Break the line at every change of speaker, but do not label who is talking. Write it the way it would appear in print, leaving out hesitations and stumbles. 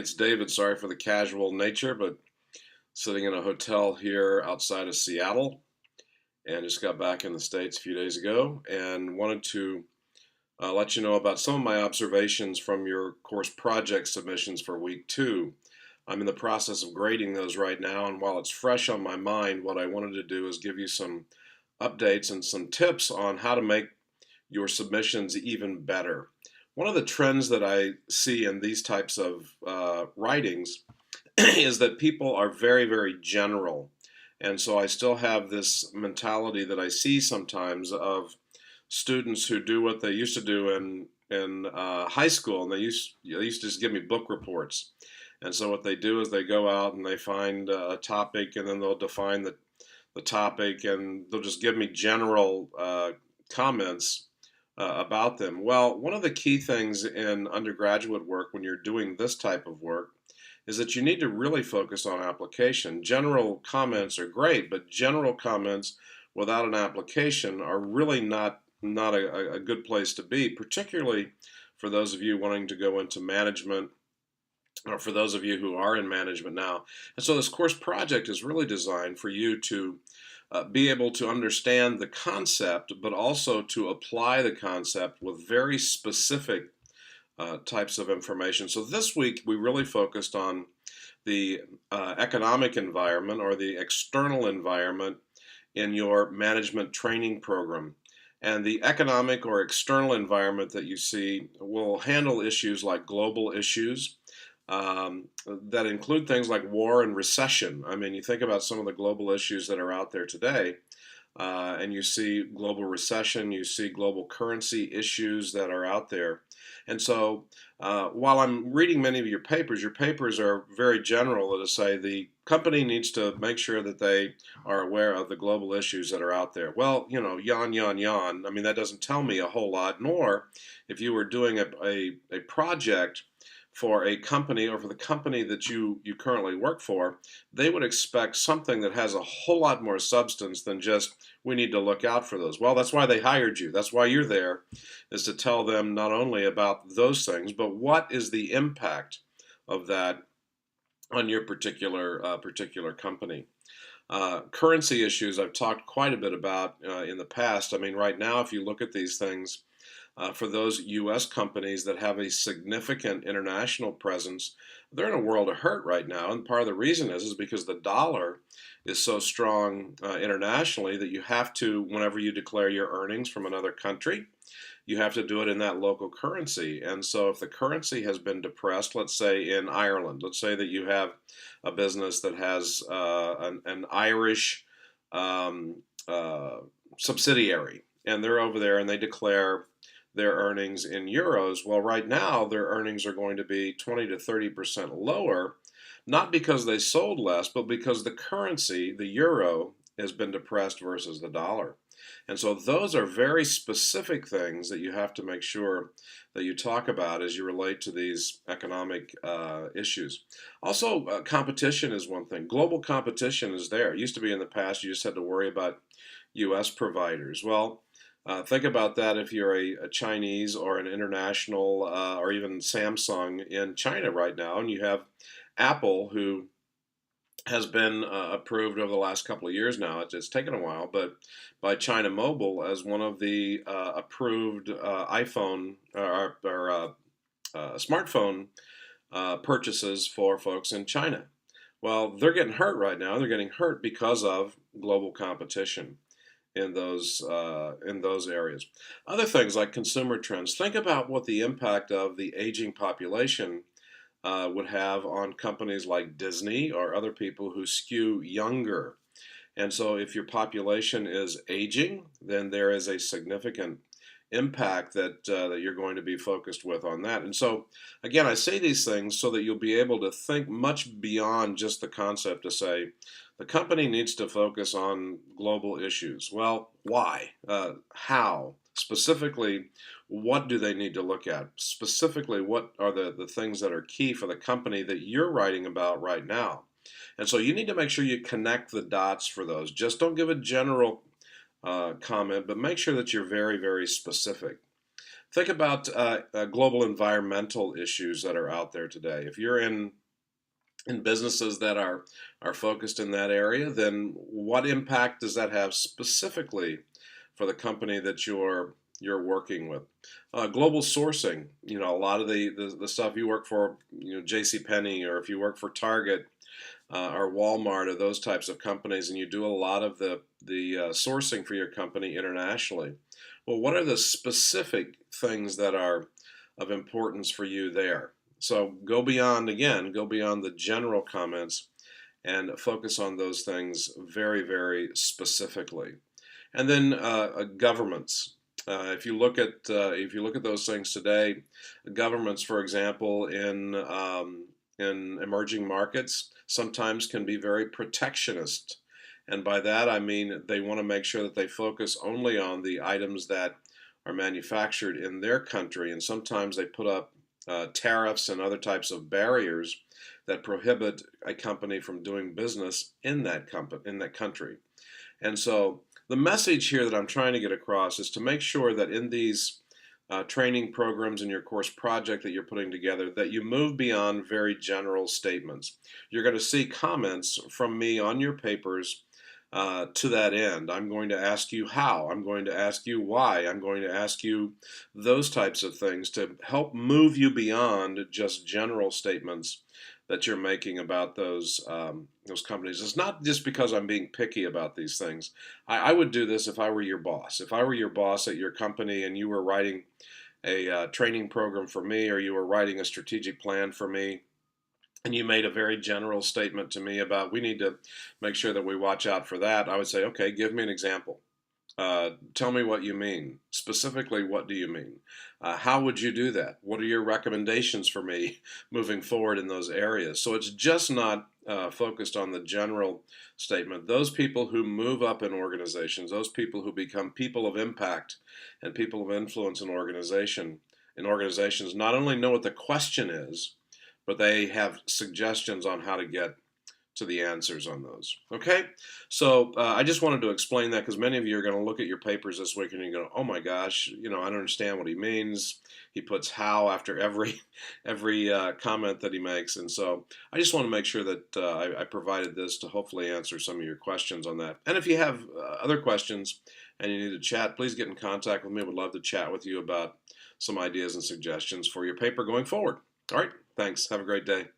It's David. Sorry for the casual nature, but sitting in a hotel here outside of Seattle and just got back in the States a few days ago and wanted to let you know about some of my observations from your course project submissions for week two. I'm in the process of grading those right now, and while it's fresh on my mind, what I wanted to do is give you some updates and some tips on how to make your submissions even better. One of the trends that I see in these types of writings is that people are very, very general. And so I still have this mentality that I see sometimes of students who do what they used to do in high school, and they used to just give me book reports. And so what they do is they go out and they find a topic, and then they'll define the topic, and they'll just give me general comments about them. Well, one of the key things in undergraduate work when you're doing this type of work is that you need to really focus on application. General comments are great, but general comments without an application are really not a good place to be, particularly for those of you wanting to go into management or for those of you who are in management now. And so this course project is really designed for you to be able to understand the concept, but also to apply the concept with very specific types of information. So this week we really focused on the economic environment or the external environment in your management training program. And the economic or external environment that you see will handle issues like global issues that include things like war and recession. I mean, you think about some of the global issues that are out there today, and you see global recession, you see global currency issues that are out there. And so while I'm reading many of your papers are very general to say the company needs to make sure that they are aware of the global issues that are out there. Well, you know, yawn, yawn, yawn. I mean, that doesn't tell me a whole lot, nor if you were doing a project for a company or for the company that you currently work for, they would expect something that has a whole lot more substance than just, we need to look out for those. Well, that's why they hired you. That's why you're there, is to tell them not only about those things, but what is the impact of that on your particular company. Currency issues I've talked quite a bit about in the past. I mean, right now, if you look at these things, for those U.S. companies that have a significant international presence, they're in a world of hurt right now. And part of the reason is because the dollar is so strong internationally that you have to, whenever you declare your earnings from another country, you have to do it in that local currency. And so if the currency has been depressed, let's say in Ireland, let's say that you have a business that has an Irish subsidiary, and they're over there and they declare their earnings in euros. Well, right now their earnings are going to be 20 to 30% lower, not because they sold less, but because the currency, the euro, has been depressed versus the dollar. And so those are very specific things that you have to make sure that you talk about as you relate to these economic issues. Also, competition is one thing. Global competition is there. It used to be in the past you just had to worry about U.S. providers. Well, think about that if you're a Chinese or an international or even Samsung in China right now, and you have Apple, who has been approved over the last couple of years now. It's taken a while, but by China Mobile as one of the approved iPhone or smartphone purchases for folks in China. Well, they're getting hurt right now. They're getting hurt because of global competition in those areas. Other things like consumer trends. Think about what the impact of the aging population would have on companies like Disney or other people who skew younger. And so if your population is aging, then there is a significant impact that you're going to be focused with on that. And so, again, I say these things so that you'll be able to think much beyond just the concept to say, the company needs to focus on global issues. Well, why? How? Specifically, what do they need to look at? Specifically, what are the things that are key for the company that you're writing about right now? And so you need to make sure you connect the dots for those. Just don't give a general comment, but make sure that you're very, very specific. Think about global environmental issues that are out there today. If you're in businesses that are focused in that area, then what impact does that have specifically for the company that you're working with? Global sourcing, a lot of the stuff you work for, J.C. Penney, or if you work for Target or Walmart or those types of companies, and you do a lot of the sourcing for your company internationally. Well, what are the specific things that are of importance for you there? So go beyond, again, go beyond the general comments and focus on those things very, very specifically. And then governments. If you look at those things today, governments, for example, in emerging markets, sometimes can be very protectionist, and by that I mean they want to make sure that they focus only on the items that are manufactured in their country, and sometimes they put up tariffs and other types of barriers that prohibit a company from doing business in that country. And so the message here that I'm trying to get across is to make sure that in these training programs in your course project that you're putting together, that you move beyond very general statements. You're going to see comments from me on your papers to that end. I'm going to ask you how. I'm going to ask you why. I'm going to ask you those types of things to help move you beyond just general statements that you're making about those companies. It's not just because I'm being picky about these things. I would do this if I were your boss. If I were your boss at your company and you were writing a training program for me, or you were writing a strategic plan for me, and you made a very general statement to me about we need to make sure that we watch out for that, I would say, okay, give me an example. Tell me what you mean. Specifically, what do you mean? How would you do that? What are your recommendations for me moving forward in those areas? So it's just not focused on the general statement. Those people who move up in organizations, those people who become people of impact and people of influence in organizations, not only know what the question is, but they have suggestions on how to get to the answers on those. Okay, so I just wanted to explain that because many of you are going to look at your papers this week and you're going, oh my gosh, I don't understand what he means. He puts how after every comment that he makes, and so I just want to make sure that I provided this to hopefully answer some of your questions on that. And if you have other questions and you need to chat, please get in contact with me. I would love to chat with you about some ideas and suggestions for your paper going forward. All right, thanks. Have a great day.